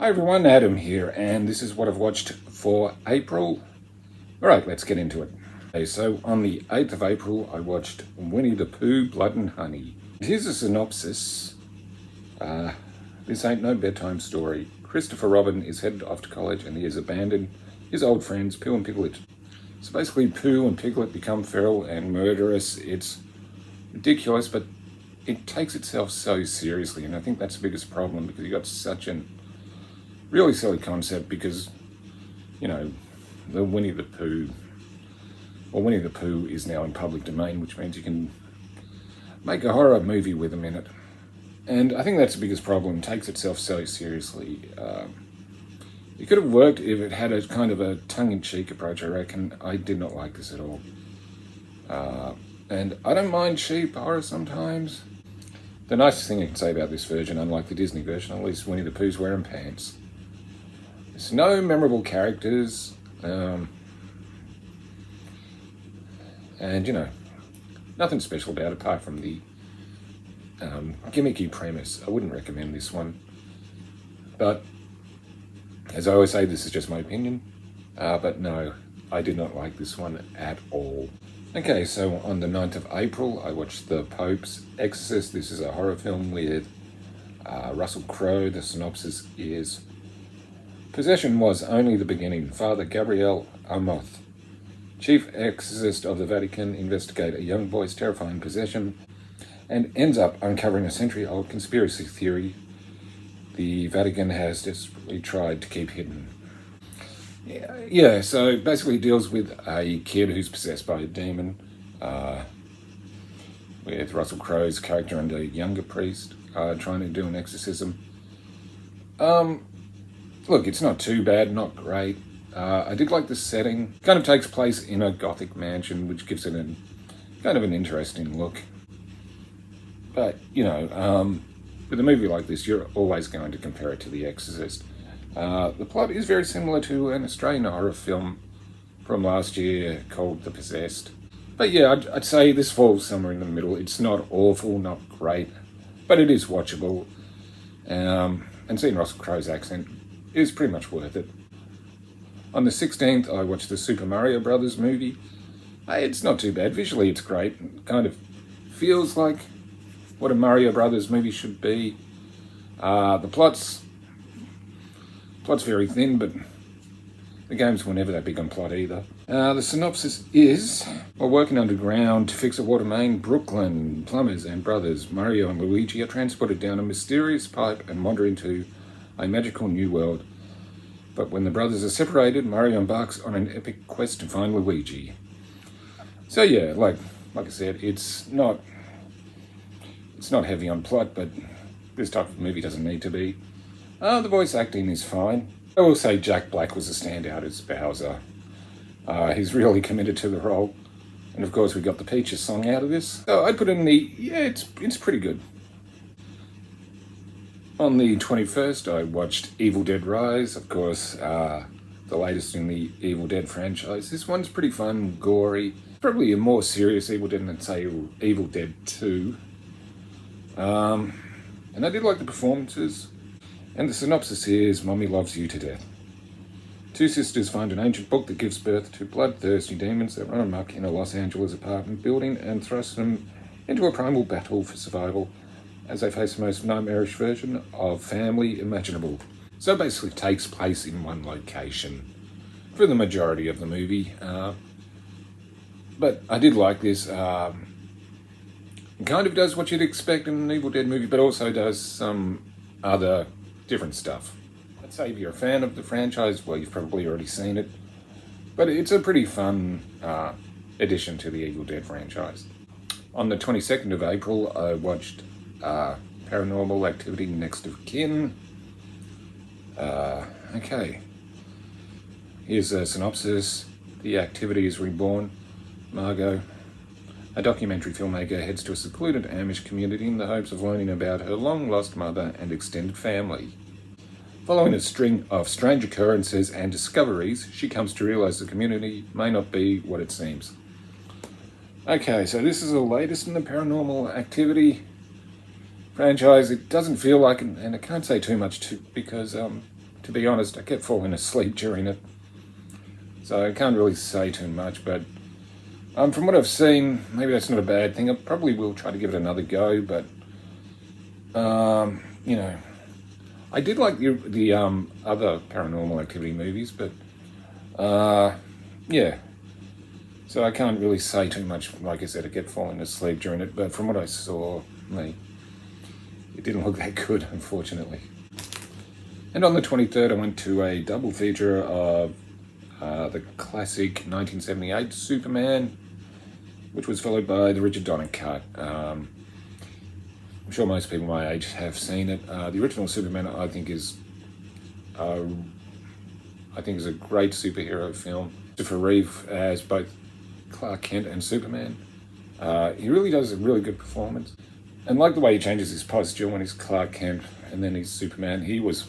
Hi everyone, Adam here, and this is what I've watched for April. Alright, let's get into it. Okay, so on the 8th of April, I watched Winnie the Pooh, Blood and Honey. Here's a synopsis. This ain't no bedtime story. Christopher Robin is headed off to college and he has abandoned his old friends, Pooh and Piglet. So basically, Pooh and Piglet become feral and murderous. It's ridiculous, but it takes itself so seriously, and I think that's the biggest problem, because you got such a really silly concept, because, you know, the Winnie the Pooh is now in public domain, which means you can make a horror movie with them in it. And I think that's the biggest problem. It takes itself so seriously. It could have worked if it had a kind of a tongue-in-cheek approach, I reckon. I did not like this at all. And I don't mind cheap horror sometimes. The nicest thing I can say about this version, unlike the Disney version, at least Winnie the Pooh's wearing pants. There's no memorable characters. And, you know, nothing special about it apart from the gimmicky premise. I wouldn't recommend this one. But, as I always say, this is just my opinion. But no, I did not like this one at all. Okay, so on the 9th of April, I watched The Pope's Exorcist. This is a horror film with Russell Crowe. The synopsis is: possession was only the beginning. Father Gabriel Amorth, chief exorcist of the Vatican, investigates a young boy's terrifying possession and ends up uncovering a century-old conspiracy theory the Vatican has desperately tried to keep hidden. Yeah, so basically it deals with a kid who's possessed by a demon, with Russell Crowe's character and a younger priest trying to do an exorcism. Look, it's not too bad, not great. I did like the setting. It kind of takes place in a Gothic mansion, which gives it kind of an interesting look. But, you know, with a movie like this, you're always going to compare it to The Exorcist. The plot is very similar to an Australian horror film from last year called The Possessed. But yeah, I'd say this falls somewhere in the middle. It's not awful, not great, but it is watchable. And seeing Russell Crowe's accent is pretty much worth it. On the 16th, I watched the Super Mario Brothers movie. It's not too bad. Visually, it's great. It kind of feels like what a Mario Brothers movie should be. The plot's very thin, but the games were never that big on plot either. The synopsis is: while working underground to fix a water main, Brooklyn plumbers and brothers Mario and Luigi are transported down a mysterious pipe and wander into a magical new world. But when the brothers are separated, Mario embarks on an epic quest to find Luigi. So yeah, like I said, it's not heavy on plot, but this type of movie doesn't need to be. The voice acting is fine. I will say Jack Black was a standout as Bowser. He's really committed to the role. And of course we got the Peaches song out of this. So I'd put it in it's pretty good. On the 21st, I watched Evil Dead Rise, of course, the latest in the Evil Dead franchise. This one's pretty fun, gory. Probably a more serious Evil Dead than, say, Evil Dead 2. And I did like the performances. And the synopsis is: Mommy loves you to death. Two sisters find an ancient book that gives birth to bloodthirsty demons that run amok in a Los Angeles apartment building and thrust them into a primal battle for survival as they face the most nightmarish version of family imaginable. So it basically takes place in one location for the majority of the movie. But I did like this. It kind of does what you'd expect in an Evil Dead movie, but also does some other different stuff. I'd say if you're a fan of the franchise, well, you've probably already seen it. But it's a pretty fun addition to the Evil Dead franchise. On the 22nd of April, I watched Paranormal Activity Next of Kin. Okay. Here's a synopsis. The activity is reborn. Margot, a documentary filmmaker, heads to a secluded Amish community in the hopes of learning about her long-lost mother and extended family. Following a string of strange occurrences and discoveries, she comes to realize the community may not be what it seems. Okay, so this is the latest in the Paranormal Activity franchise. It doesn't feel like, and I can't say too much because to be honest, I kept falling asleep during it. So I can't really say too much, but from what I've seen, maybe that's not a bad thing. I probably will try to give it another go, but, you know, I did like the other Paranormal Activity movies, but, yeah. So I can't really say too much. Like I said, I kept falling asleep during it, but from what I saw, it didn't look that good, unfortunately. And on the 23rd, I went to a double feature of the classic 1978 Superman, which was followed by the Richard Donner cut. I'm sure most people my age have seen it. The original Superman, I think, is a great superhero film. Christopher Reeve as both Clark Kent and Superman. He really does a really good performance. And like the way he changes his posture when he's Clark Kent and then he's Superman, he was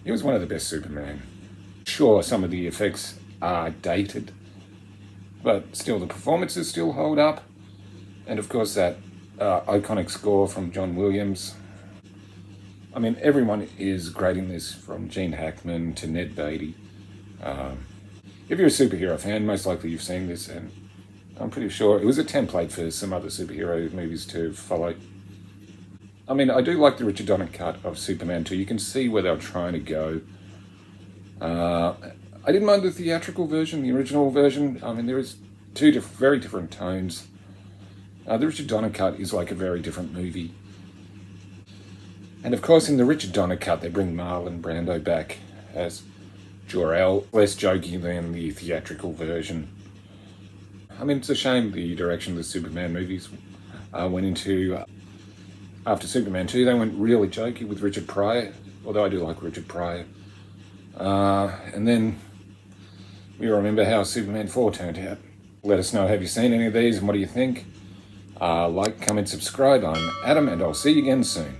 one of the best Superman. Sure, some of the effects are dated, but still the performances still hold up. And of course that iconic score from John Williams. I mean, everyone is great in this, from Gene Hackman to Ned Beatty. If you're a superhero fan, most likely you've seen this, and I'm pretty sure it was a template for some other superhero movies to follow. I mean, I do like the Richard Donner cut of Superman 2. You can see where they were trying to go. I didn't mind the theatrical version, the original version. I mean, there is two very different tones. The Richard Donner cut is like a very different movie. And of course, in the Richard Donner cut, they bring Marlon Brando back as Jor-El, less jokey than the theatrical version. I mean, it's a shame the direction the Superman movies went into. After Superman 2, they went really jokey with Richard Pryor, although I do like Richard Pryor. And then we remember how Superman 4 turned out. Let us know, have you seen any of these and what do you think? Like, comment, subscribe. I'm Adam, and I'll see you again soon.